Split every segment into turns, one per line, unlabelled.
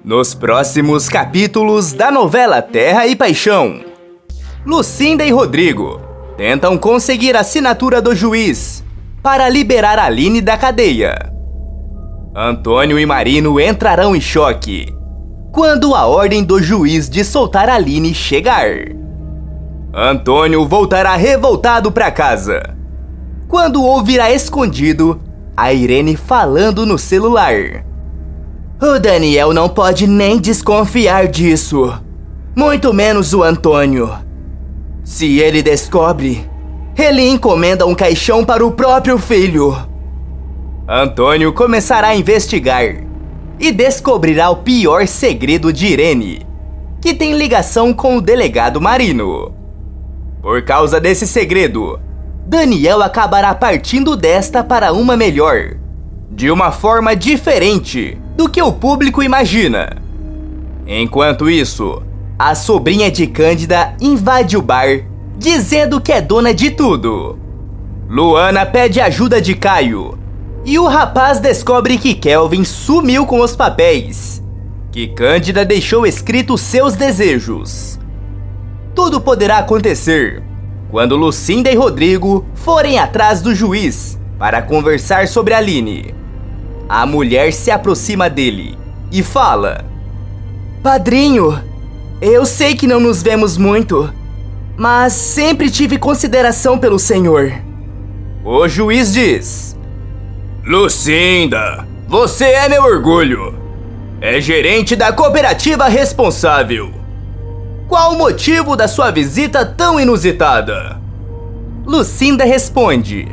Nos próximos capítulos da novela Terra e Paixão, Lucinda e Rodrigo tentam conseguir a assinatura do juiz para liberar Aline da cadeia. Antônio e Marino entrarão em choque quando a ordem do juiz de soltar Aline chegar. Antônio voltará revoltado para casa quando ouvirá escondido a Irene falando no celular. O Daniel não pode nem desconfiar disso, muito menos o Antônio. Se ele descobre, ele encomenda um caixão para o próprio filho. Antônio começará a investigar e descobrirá o pior segredo de Irene, que tem ligação com o delegado Marino. Por causa desse segredo, Daniel acabará partindo desta para uma melhor, de uma forma diferente do que o público imagina. Enquanto isso, a sobrinha de Cândida invade o bar, dizendo que é dona de tudo. Luana pede ajuda de Caio, e o rapaz descobre que Kelvin sumiu com os papéis, que Cândida deixou escritos seus desejos. Tudo poderá acontecer quando Lucinda e Rodrigo forem atrás do juiz para conversar sobre Aline. A mulher se aproxima dele e fala: Padrinho, eu sei que não nos vemos muito, mas sempre tive consideração pelo senhor. O juiz diz: Lucinda, você é meu orgulho. É gerente da cooperativa responsável. Qual o motivo da sua visita tão inusitada? Lucinda responde: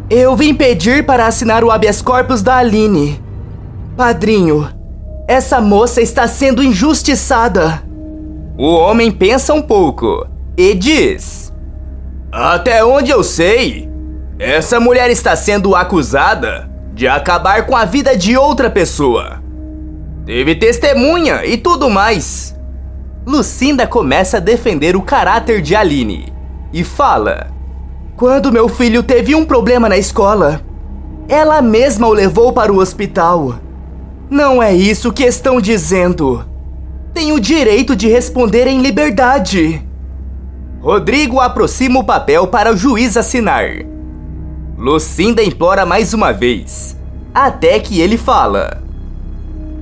Eu vim pedir para assinar o habeas corpus da Aline. Padrinho, essa moça está sendo injustiçada. O homem pensa um pouco e diz: Até onde eu sei, essa mulher está sendo acusada de acabar com a vida de outra pessoa. Teve testemunha e tudo mais. Lucinda começa a defender o caráter de Aline e fala: Quando meu filho teve um problema na escola, ela mesma o levou para o hospital. Não é isso que estão dizendo. Tenho o direito de responder em liberdade. Rodrigo aproxima o papel para o juiz assinar. Lucinda implora mais uma vez, até que ele fala: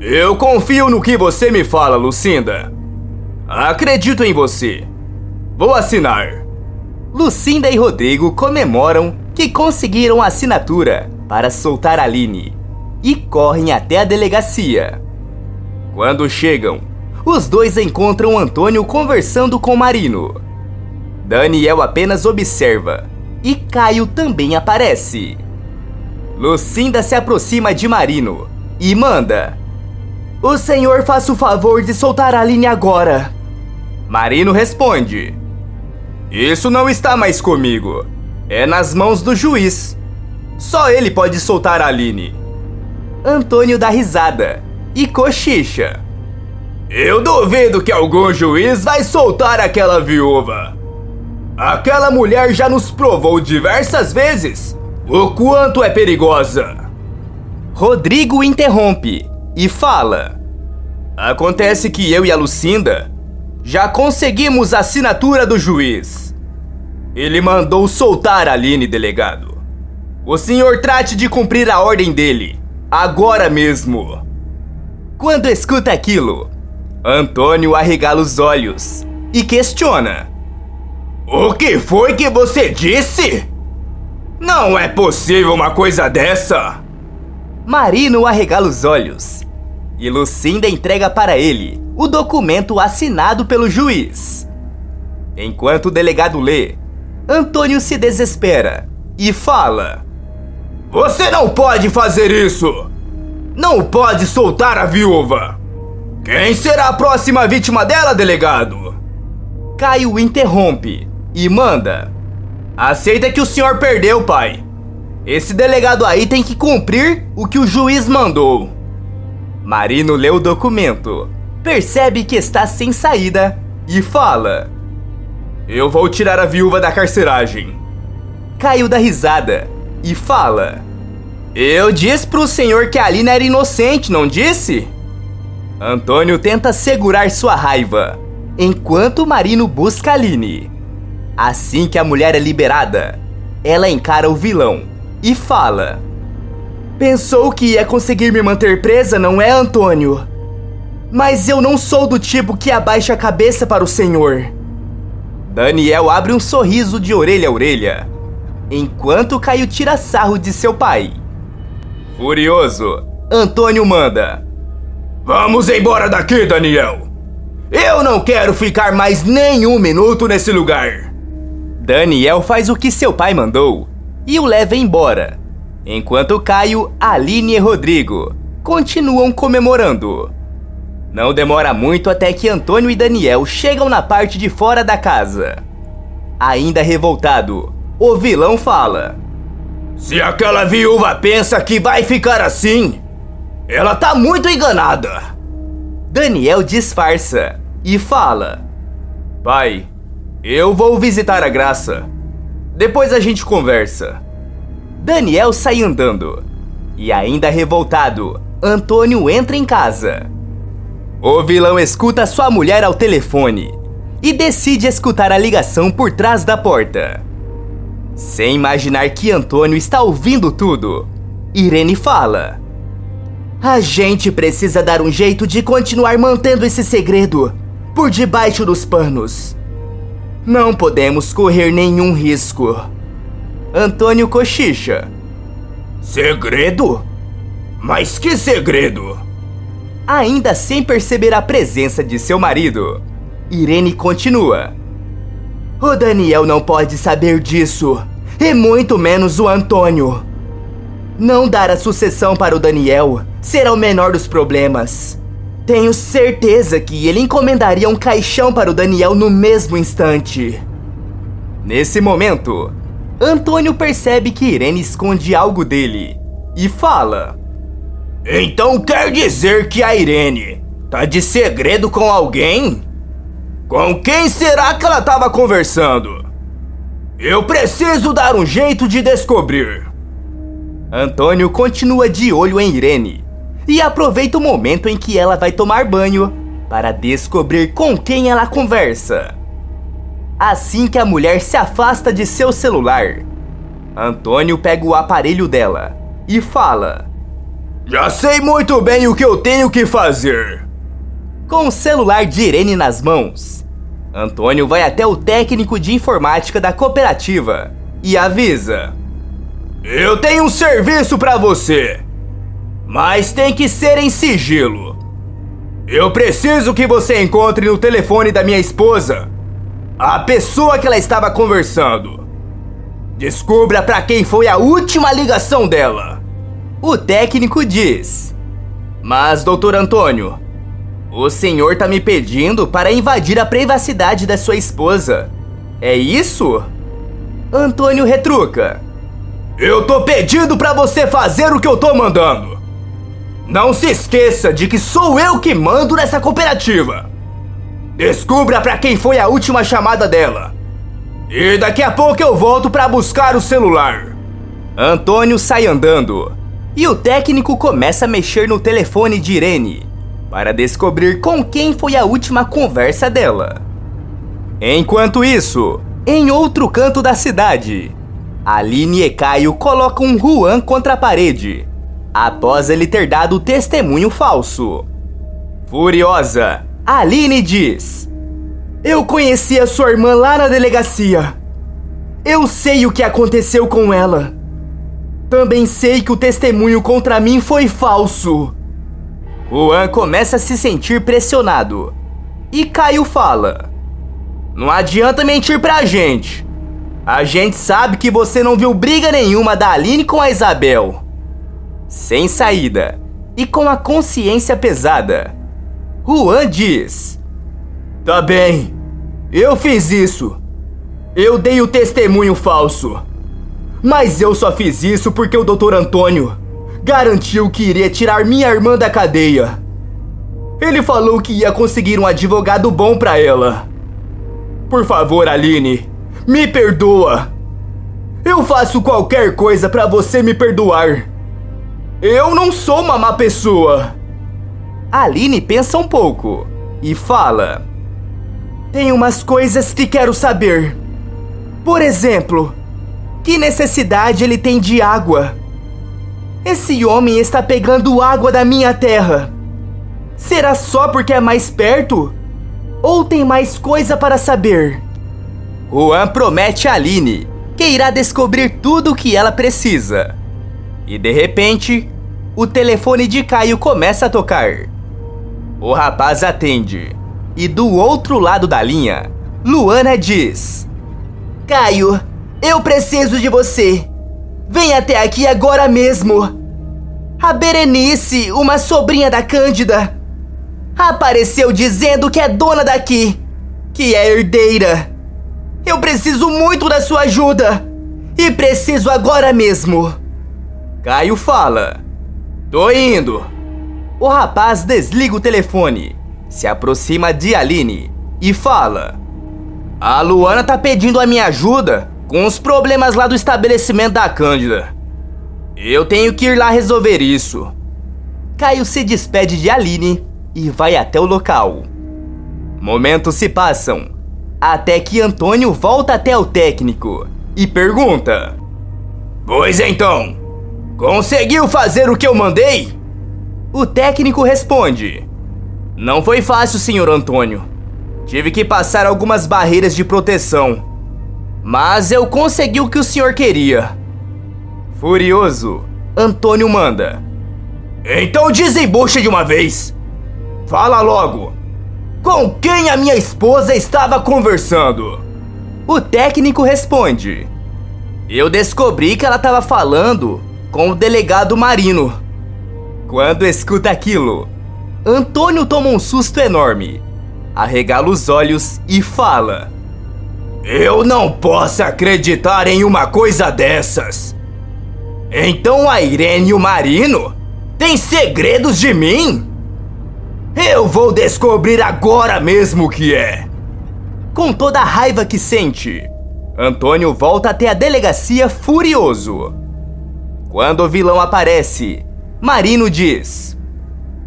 Eu confio no que você me fala, Lucinda. Acredito em você. Vou assinar. Lucinda e Rodrigo comemoram que conseguiram a assinatura para soltar Aline e correm até a delegacia. Quando chegam, os dois encontram Antônio conversando com Marino. Daniel apenas observa e Caio também aparece. Lucinda se aproxima de Marino e manda: O senhor faça o favor de soltar Aline agora. Marino responde: Isso não está mais comigo. É nas mãos do juiz. Só ele pode soltar a Aline. Antônio dá risada e cochicha: Eu duvido que algum juiz vai soltar aquela viúva. Aquela mulher já nos provou diversas vezes o quanto é perigosa. Rodrigo interrompe e fala: Acontece que eu e a Lucinda já conseguimos a assinatura do juiz. Ele mandou soltar a Aline, delegado. O senhor trate de cumprir a ordem dele, agora mesmo. Quando escuta aquilo, Antônio arregala os olhos e questiona: O que foi que você disse? Não é possível uma coisa dessa! Marino arregala os olhos e Lucinda entrega para ele o documento assinado pelo juiz. Enquanto o delegado lê, Antônio se desespera e fala: Você não pode fazer isso! Não pode soltar a viúva! Quem será a próxima vítima dela, delegado? Caio interrompe e manda: Aceita que o senhor perdeu, pai. Esse delegado aí tem que cumprir o que o juiz mandou. Marino lê o documento, percebe que está sem saída e fala: Eu vou tirar a viúva da carceragem. Caio dá risada e fala: Eu disse pro senhor que a Aline era inocente, não disse? Antônio tenta segurar sua raiva, enquanto Marino busca Aline. Assim que a mulher é liberada, ela encara o vilão e fala: Pensou que ia conseguir me manter presa, não é, Antônio? Mas eu não sou do tipo que abaixa a cabeça para o senhor. Daniel abre um sorriso de orelha a orelha, enquanto Caio tira sarro de seu pai. Furioso, Antônio manda: Vamos embora daqui, Daniel! Eu não quero ficar mais nenhum minuto nesse lugar! Daniel faz o que seu pai mandou e o leva embora, enquanto Caio, Aline e Rodrigo continuam comemorando. Não demora muito até que Antônio e Daniel chegam na parte de fora da casa. Ainda revoltado, o vilão fala: Se aquela viúva pensa que vai ficar assim, ela tá muito enganada. Daniel disfarça e fala: Pai, eu vou visitar a Graça. Depois a gente conversa. Daniel sai andando. E ainda revoltado, Antônio entra em casa. O vilão escuta sua mulher ao telefone e decide escutar a ligação por trás da porta. Sem imaginar que Antônio está ouvindo tudo, Irene fala: A gente precisa dar um jeito de continuar mantendo esse segredo por debaixo dos panos. Não podemos correr nenhum risco. Antônio cochicha: Segredo? Mas que segredo? Ainda sem perceber a presença de seu marido, Irene continua: O Daniel não pode saber disso, e muito menos o Antônio. Não dar a sucessão para o Daniel será o menor dos problemas. Tenho certeza que ele encomendaria um caixão para o Daniel no mesmo instante. Nesse momento, Antônio percebe que Irene esconde algo dele e fala: Então quer dizer que a Irene tá de segredo com alguém? Com quem será que ela estava conversando? Eu preciso dar um jeito de descobrir. Antônio continua de olho em Irene e aproveita o momento em que ela vai tomar banho para descobrir com quem ela conversa. Assim que a mulher se afasta de seu celular, Antônio pega o aparelho dela e fala: Já sei muito bem o que eu tenho que fazer. Com o celular de Irene nas mãos, Antônio vai até o técnico de informática da cooperativa e avisa: Eu tenho um serviço para você, mas tem que ser em sigilo. Eu preciso que você encontre no telefone da minha esposa a pessoa que ela estava conversando. Descubra para quem foi a última ligação dela. O técnico diz: Mas, doutor Antônio, o senhor tá me pedindo para invadir a privacidade da sua esposa. É isso? Antônio retruca: Eu tô pedindo para você fazer o que eu tô mandando. Não se esqueça de que sou eu que mando nessa cooperativa. Descubra para quem foi a última chamada dela. E daqui a pouco eu volto para buscar o celular. Antônio sai andando e o técnico começa a mexer no telefone de Irene para descobrir com quem foi a última conversa dela. Enquanto isso, em outro canto da cidade, Aline e Caio colocam um Juan contra a parede após ele ter dado testemunho falso. Furiosa, Aline diz: Eu conheci a sua irmã lá na delegacia. Eu sei o que aconteceu com ela. Também sei que o testemunho contra mim foi falso. Juan começa a se sentir pressionado e Caio fala: Não adianta mentir pra gente. A gente sabe que você não viu briga nenhuma da Aline com a Isabel. Sem saída e com a consciência pesada, Juan diz: Tá bem, eu fiz isso. Eu dei o testemunho falso. Mas eu só fiz isso porque o Dr. Antônio garantiu que iria tirar minha irmã da cadeia. Ele falou que ia conseguir um advogado bom pra ela. Por favor, Aline, me perdoa. Eu faço qualquer coisa pra você me perdoar. Eu não sou uma má pessoa. Aline pensa um pouco e fala: tem umas coisas que quero saber. Por exemplo, que necessidade ele tem de água? Esse homem está pegando água da minha terra. Será só porque é mais perto? Ou tem mais coisa para saber? Juan promete a Aline que irá descobrir tudo o que ela precisa. E de repente, o telefone de Caio começa a tocar. O rapaz atende. E do outro lado da linha, Luana diz: Caio, eu preciso de você. Vem até aqui agora mesmo. A Berenice, uma sobrinha da Cândida, apareceu dizendo que é dona daqui, que é herdeira. Eu preciso muito da sua ajuda. E preciso agora mesmo. Caio fala: tô indo. O rapaz desliga o telefone, se aproxima de Aline e fala: a Luana tá pedindo a minha ajuda com os problemas lá do estabelecimento da Cândida. Eu tenho que ir lá resolver isso. Caio se despede de Aline e vai até o local. Momentos se passam, até que Antônio volta até o técnico e pergunta: pois então, conseguiu fazer o que eu mandei? O técnico responde: não foi fácil, senhor Antônio. Tive que passar algumas barreiras de proteção, mas eu consegui o que o senhor queria. Furioso, Antônio manda: então desembucha de uma vez. Fala logo. Com quem a minha esposa estava conversando? O técnico responde: eu descobri que ela estava falando com o delegado Marino. Quando escuta aquilo, Antônio toma um susto enorme, arregala os olhos e fala: eu não posso acreditar em uma coisa dessas. Então a Irene e o Marino têm segredos de mim? Eu vou descobrir agora mesmo o que é. Com toda a raiva que sente, Antônio volta até a delegacia furioso. Quando o vilão aparece, Marino diz: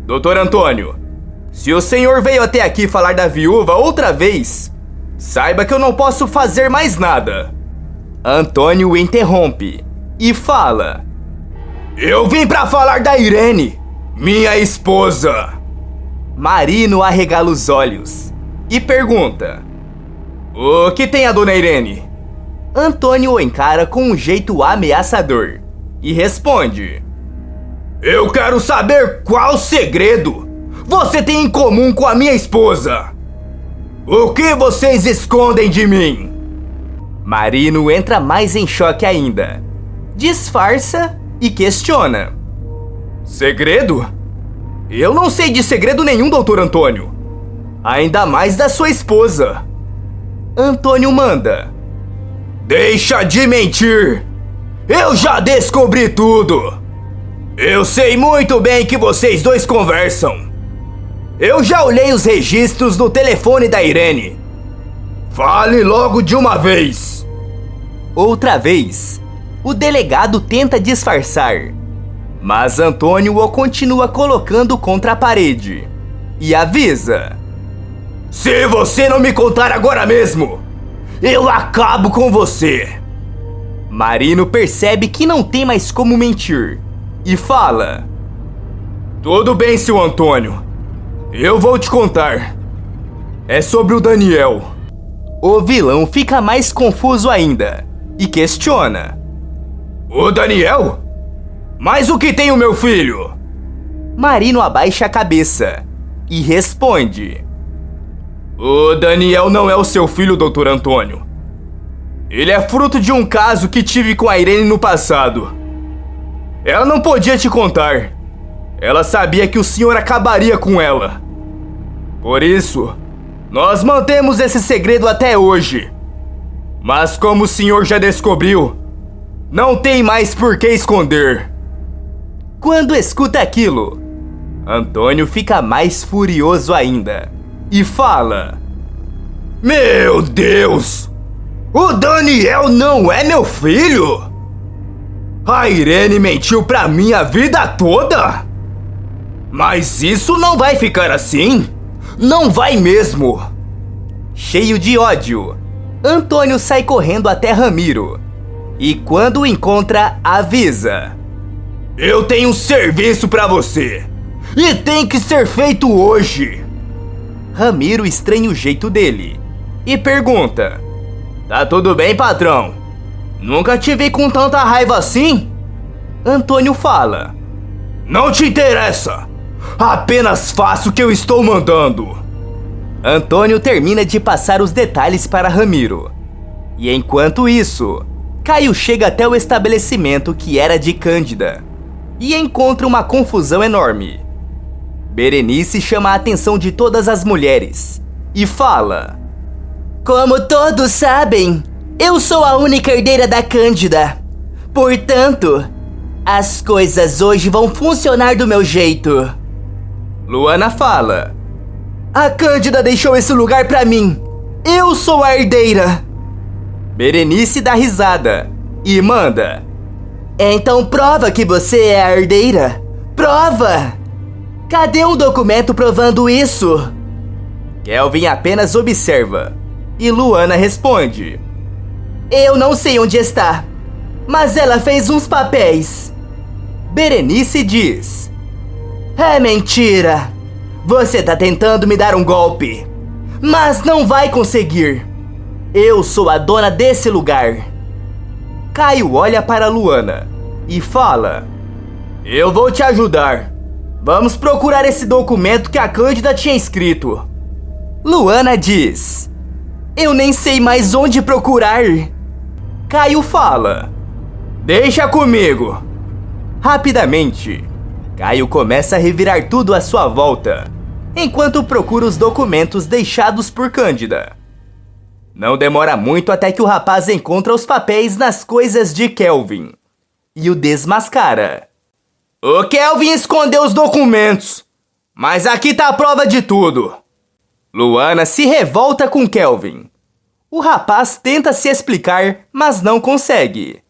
doutor Antônio, se o senhor veio até aqui falar da viúva outra vez, saiba que eu não posso fazer mais nada. Antônio o interrompe e fala: eu vim pra falar da Irene, minha esposa. Marino arregala os olhos e pergunta: o que tem a dona Irene? Antônio o encara com um jeito ameaçador e responde: eu quero saber qual segredo você tem em comum com a minha esposa. O que vocês escondem de mim? Marino entra mais em choque ainda, disfarça e questiona: segredo? Eu não sei de segredo nenhum, doutor Antônio. Ainda mais da sua esposa. Antônio manda: deixa de mentir. Eu já descobri tudo. Eu sei muito bem que vocês dois conversam. Eu já olhei os registros do telefone da Irene. Fale logo de uma vez. Outra vez, o delegado tenta disfarçar, mas Antônio o continua colocando contra a parede e avisa: se você não me contar agora mesmo, eu acabo com você. Marino percebe que não tem mais como mentir e fala: tudo bem, seu Antônio. Eu vou te contar. É sobre o Daniel. O vilão fica mais confuso ainda e questiona: o Daniel? Mas o que tem o meu filho? Marino abaixa a cabeça e responde: o Daniel não é o seu filho, doutor Antônio. Ele é fruto de um caso que tive com a Irene no passado. Ela não podia te contar. Ela sabia que o senhor acabaria com ela. Por isso, nós mantemos esse segredo até hoje. Mas como o senhor já descobriu, não tem mais por que esconder. Quando escuta aquilo, Antônio fica mais furioso ainda e fala: meu Deus! O Daniel não é meu filho? A Irene mentiu pra mim a vida toda? Mas isso não vai ficar assim? Não vai mesmo! Cheio de ódio, Antônio sai correndo até Ramiro e quando o encontra, avisa: Eu tenho um serviço pra você e tem que ser feito hoje. Ramiro estranha o jeito dele e pergunta: Tá tudo bem, patrão? Nunca te vi com tanta raiva assim? Antônio fala: Não te interessa! Apenas faça o que eu estou mandando. Antônio termina de passar os detalhes para Ramiro. E enquanto isso, Caio chega até o estabelecimento que era de Cândida e encontra uma confusão enorme. Berenice chama a atenção de todas as mulheres e fala: Como todos sabem, eu sou a única herdeira da Cândida. Portanto, as coisas hoje vão funcionar do meu jeito. Luana fala: A Cândida deixou esse lugar pra mim. Eu sou a herdeira. Berenice dá risada e manda: Então prova que você é a herdeira. Prova! Cadê um documento provando isso? Kelvin apenas observa e Luana responde: Eu não sei onde está, mas ela fez uns papéis. Berenice diz: É mentira! Você tá tentando me dar um golpe, mas não vai conseguir. Eu sou a dona desse lugar. Caio olha para Luana e fala: Eu vou te ajudar. Vamos procurar esse documento que a Cândida tinha escrito. Luana diz: Eu nem sei mais onde procurar. Caio fala: Deixa comigo. Rapidamente, Caio começa a revirar tudo à sua volta, enquanto procura os documentos deixados por Cândida. Não demora muito até que o rapaz encontra os papéis nas coisas de Kelvin e o desmascara. O Kelvin escondeu os documentos, mas aqui tá a prova de tudo. Luana se revolta com Kelvin. O rapaz tenta se explicar, mas não consegue.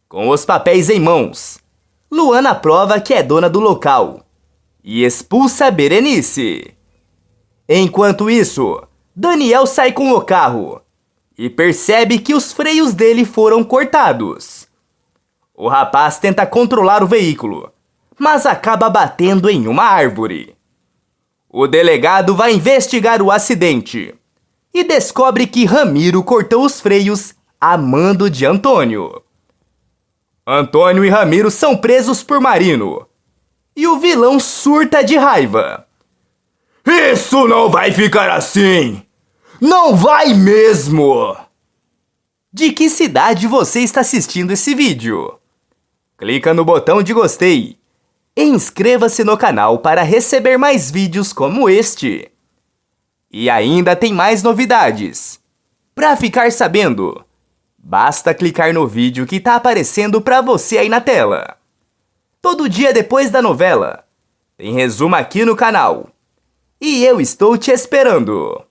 Com os papéis em mãos, Luana prova que é dona do local e expulsa Berenice. Enquanto isso, Daniel sai com o carro e percebe que os freios dele foram cortados. O rapaz tenta controlar o veículo, mas acaba batendo em uma árvore. O delegado vai investigar o acidente e descobre que Ramiro cortou os freios a mando de Antônio. Antônio e Ramiro são presos por Marino e o vilão surta de raiva. Isso não vai ficar assim! Não vai mesmo! De que cidade você está assistindo esse vídeo? Clica no botão de gostei e inscreva-se no canal para receber mais vídeos como este. E ainda tem mais novidades. Para ficar sabendo, basta clicar no vídeo que está aparecendo para você aí na tela. Todo dia depois da novela, tem resumo aqui no canal. E eu estou te esperando.